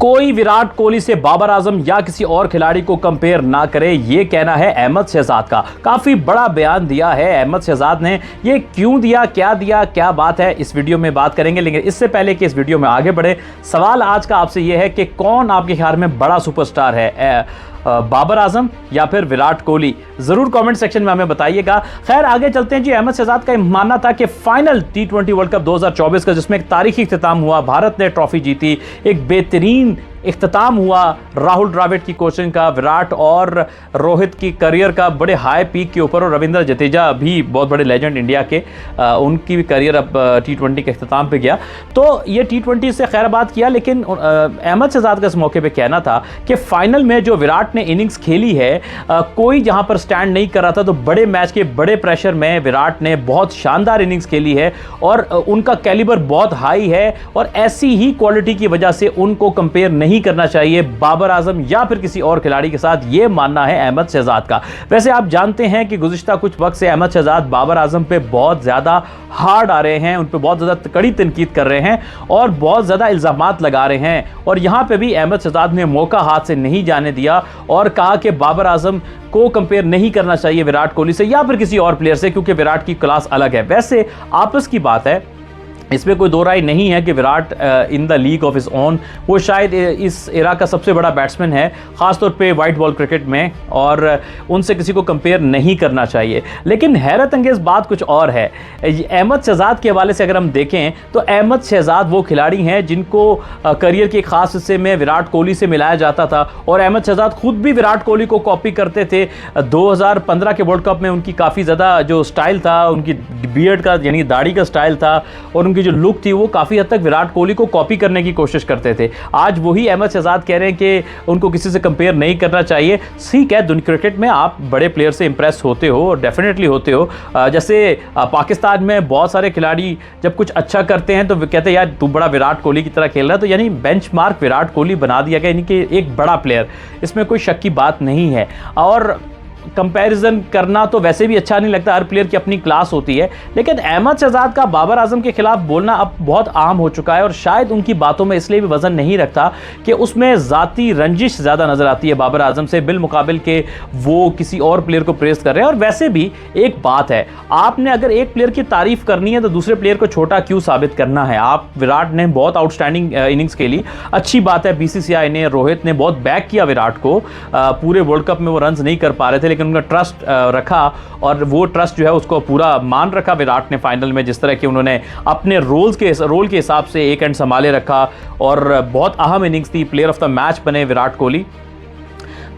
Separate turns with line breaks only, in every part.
कोई विराट कोहली से बाबर आजम या किसी और खिलाड़ी को कंपेयर ना करे, ये कहना है अहमद शहजाद का। काफी बड़ा बयान दिया है अहमद शहजाद ने। ये क्यों दिया, क्या बात है, इस वीडियो में बात करेंगे। लेकिन इससे पहले कि इस वीडियो में आगे बढ़े, सवाल आज का आपसे ये है कि कौन आपके ख्याल में बड़ा सुपरस्टार है, बाबर आजम या फिर विराट कोहली? जरूर कमेंट सेक्शन में हमें बताइएगा। खैर आगे चलते हैं जी। अहमद शहजाद का मानना था कि फाइनल T20 वर्ल्ड कप 2024 का, जिसमें एक तारीखी इख्तिताम हुआ, भारत ने ट्रॉफी जीती, एक बेहतरीन इख्तिताम हुआ राहुल द्रविड़ की कोचिंग का, विराट और रोहित की करियर का बड़े हाई पीक के ऊपर, और रविंद्र जडेजा भी बहुत बड़े लेजेंड इंडिया के, उनकी भी करियर अब T20 के इख्तिताम पे गया। तो ये T20 से खैर बात किया, लेकिन अहमद शहजाद का इस मौके पे कहना था कि फाइनल में जो विराट ने इनिंग्स खेली है, कोई जहां पर स्टैंड नहीं कर रहा था, तो बड़े मैच के बड़े प्रेशर में विराट ने बहुत शानदार इनिंग्स खेली है और उनका कैलिबर बहुत हाई है, और ऐसी ही क्वालिटी की वजह से उनको कंपेयर नहीं करना चाहिए बाबर आजम या फिर किसी और खिलाड़ी के साथ। यह मानना है अहमद शहजाद का। वैसे आप जानते हैं कि गुज़िश्ता कुछ वक्त से अहमद शहजाद बाबर आजम पे बहुत ज्यादा हार्ड आ रहे हैं, उन पे बहुत ज्यादा कड़ी तनकीद कर रहे हैं और बहुत ज्यादा इल्जामात लगा रहे हैं। और यहां पे भी अहमद शहजाद ने मौका हाथ से नहीं जाने दिया और कहा कि बाबर आजम को कंपेयर नहीं करना चाहिए विराट कोहली से या फिर किसी और प्लेयर से, क्योंकि विराट की क्लास अलग है। वैसे आपस की बात है, इसमें कोई दो राय नहीं है कि Virat in the league of his own, वो शायद इस एरा का सबसे बड़ा बैट्समैन है, खासतौर पे वाइट बॉल क्रिकेट में, और उनसे किसी को कंपेयर नहीं करना चाहिए। लेकिन हैरत अंगेज बात कुछ और है। अहमद शहजाद के हवाले से अगर हम देखें तो अहमद शहजाद वो खिलाड़ी हैं जिनको करियर के खास हिस्से में विराट कोहली से मिलाया जाता था, और अहमद शहजाद खुद भी विराट कोहली को कॉपी करते थे। 2015 के वर्ल्ड कप में उनकी काफ़ी ज़्यादा जो स्टाइल था, उनकी बियर्ड का यानी दाढ़ी का स्टाइल था, और उनकी जो लुक थी, वो काफी हद तक विराट कोहली को कॉपी करने की कोशिश करते थे। आज वही अहमद शहजाद कह रहे हैं कि उनको किसी से कंपेयर नहीं करना चाहिए। ठीक है, दुनिया क्रिकेट में आप बड़े प्लेयर से इंप्रेस होते हो, और डेफिनेटली होते हो। जैसे पाकिस्तान में बहुत सारे खिलाड़ी जब कुछ अच्छा करते हैं तो कहते हैं यार तू बड़ा विराट कोहली की तरह खेल रहा है, तो यानी बेंचमार्क विराट कोहली बना दिया गया, यानी कि एक बड़ा प्लेयर, इसमें कोई शक की बात नहीं है। और कंपैरिजन करना तो वैसे भी अच्छा नहीं लगता, हर प्लेयर की अपनी क्लास होती है। लेकिन अहमद शहजाद का बाबर आजम के खिलाफ बोलना अब बहुत आम हो चुका है, और शायद उनकी बातों में इसलिए भी वजन नहीं रखता कि उसमें जाती रंजिश ज़्यादा नजर आती है बाबर आजम से, बिलमुकाबिल के वो किसी और प्लेयर को प्रेस कर रहे हैं। और वैसे भी एक बात है, आपने अगर एक प्लेयर की तारीफ करनी है तो दूसरे प्लेयर को छोटा क्यों साबित करना है? आप विराट ने बहुत आउटस्टैंडिंग इनिंग्स खेली, अच्छी बात है। BCCI ने, रोहित ने बहुत बैक किया विराट को, पूरे वर्ल्ड कप में वो रन नहीं कर पा रहे थे, लेकिन उनका ट्रस्ट रखा, और वो ट्रस्ट जो है उसको पूरा मान रखा विराट ने फाइनल में। जिस तरह कि उन्होंने अपने रोल के हिसाब से एक एंड संभाले रखा, और बहुत अहम इनिंग्स थी, प्लेयर ऑफ द मैच बने विराट कोहली,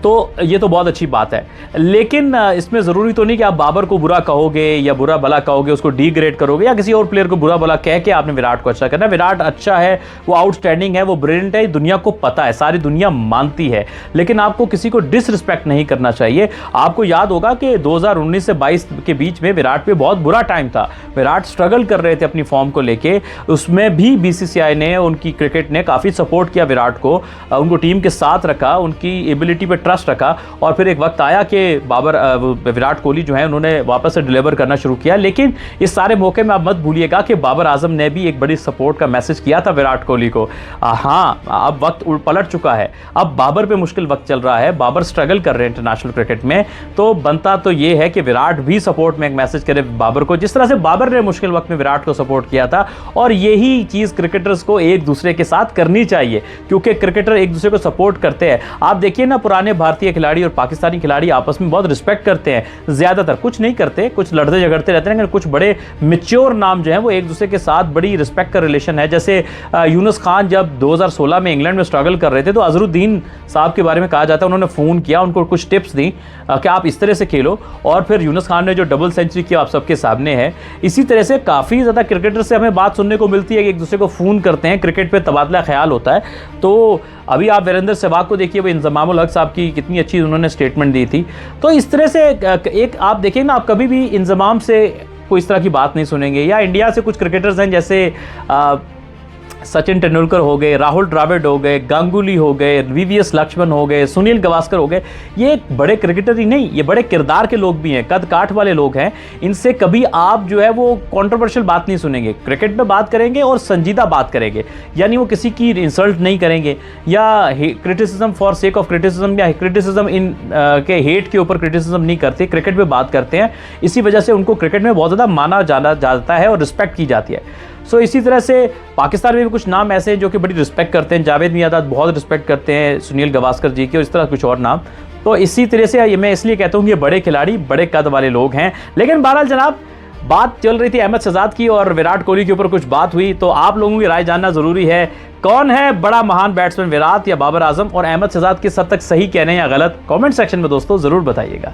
तो ये तो बहुत अच्छी बात है। लेकिन इसमें ज़रूरी तो नहीं कि आप बाबर को बुरा कहोगे या बुरा भला कहोगे, उसको डीग्रेड करोगे, या किसी और प्लेयर को बुरा भला कह के आपने विराट को अच्छा करना। विराट अच्छा है, वो आउटस्टैंडिंग है, वो ब्रिलियंट है, दुनिया को पता है, सारी दुनिया मानती है। लेकिन आपको किसी को डिसरिस्पेक्ट नहीं करना चाहिए। आपको याद होगा कि 2019 से 22 के बीच में विराट पे बहुत बुरा टाइम था, विराट स्ट्रगल कर रहे थे अपनी फॉर्म को लेके, उसमें भी BCCI ने, उनकी क्रिकेट ने काफ़ी सपोर्ट किया विराट को, उनको टीम के साथ रखा, उनकी एबिलिटी पर ट्रस्ट रखा, और फिर एक वक्त आया कि विराट कोहली जो है उन्होंने वापस से डिलीवर करना शुरू किया। लेकिन इस सारे मौके में आप मत भूलिएगा कि बाबर आजम ने भी एक बड़ी सपोर्ट का मैसेज किया था विराट कोहली को। हाँ, अब वक्त पलट चुका है, अब बाबर पे मुश्किल वक्त चल रहा है, बाबर स्ट्रगल कर रहे हैं इंटरनेशनल क्रिकेट में, तो बनता तो ये है कि विराट भी सपोर्ट में एक मैसेज करे बाबर को, जिस तरह से बाबर ने मुश्किल वक्त में विराट को सपोर्ट किया था। और यही चीज़ क्रिकेटर्स को एक दूसरे के साथ करनी चाहिए, क्योंकि क्रिकेटर एक दूसरे को सपोर्ट करते हैं। आप देखिए ना, पुराने भारतीय खिलाड़ी और पाकिस्तानी खिलाड़ी आपस में बहुत रिस्पेक्ट करते हैं, ज्यादातर, कुछ नहीं करते, कुछ लड़ते झगड़ते रहते हैं, लेकिन कुछ बड़े मैच्योर नाम जो हैं वो एक दूसरे के साथ बड़ी रिस्पेक्ट का रिलेशन है। जैसे यूनुस खान जब 2016 में इंग्लैंड में स्ट्रगल कर रहे थे, तो अजरुद्दीन साहब के बारे में कहा जाता है उन्होंने फ़ोन किया, उनको कुछ टिप्स दी कि आप इस तरह से खेलो, और फिर यूनुस खान ने जो डबल सेंचुरी किया आप सबके सामने है। इसी तरह से काफ़ी ज़्यादा क्रिकेटर से हमें बात सुनने को मिलती है कि एक दूसरे को फ़ोन करते हैं, क्रिकेट पर तबादला ख्याल होता है। तो अभी आप वीरेंद्र सहवाग को देखिए, वो इंजमामुल हक साहब की कितनी अच्छी उन्होंने स्टेटमेंट दी थी। तो इस तरह से एक आप देखिए ना, आप कभी भी इंजमाम से कोई इस तरह की बात नहीं सुनेंगे। या इंडिया से कुछ क्रिकेटर्स हैं, जैसे सचिन तेंदुलकर हो गए, राहुल द्रविड़ हो गए, गांगुली हो गए, वीवीएस लक्ष्मण हो गए, सुनील गावस्कर हो गए, ये बड़े क्रिकेटर ही नहीं, ये बड़े किरदार के लोग भी हैं, कद काठ वाले लोग हैं। इनसे कभी आप जो है वो कंट्रोवर्शियल बात नहीं सुनेंगे। क्रिकेट में बात करेंगे और संजीदा बात करेंगे, यानी वो किसी की इंसल्ट नहीं करेंगे या criticism for sake of criticism या क्रिटिसिज्म इन के हेट के ऊपर क्रिटिसिज्म नहीं करते, क्रिकेट में बात करते हैं। इसी वजह से उनको क्रिकेट में बहुत ज़्यादा माना जाना जाता है और रिस्पेक्ट की जाती है। सो इसी तरह से पाकिस्तान में भी कुछ नाम ऐसे हैं जो कि बड़ी रिस्पेक्ट करते हैं। जावेद मियांदाद बहुत रिस्पेक्ट करते हैं सुनील गावस्कर जी की, और इस तरह कुछ और नाम। तो इसी तरह से ये मैं इसलिए कहता हूँ कि ये बड़े खिलाड़ी, बड़े कद वाले लोग हैं। लेकिन बहरहाल जनाब, बात चल रही थी अहमद शहजाद की और विराट कोहली के ऊपर कुछ बात हुई, तो आप लोगों की राय जानना ज़रूरी है। कौन है बड़ा महान बैट्समैन, विराट या बाबर आजम? और अहमद शहजाद किस हद तक सही कह रहे हैं या गलत? कमेंट सेक्शन में दोस्तों ज़रूर बताइएगा।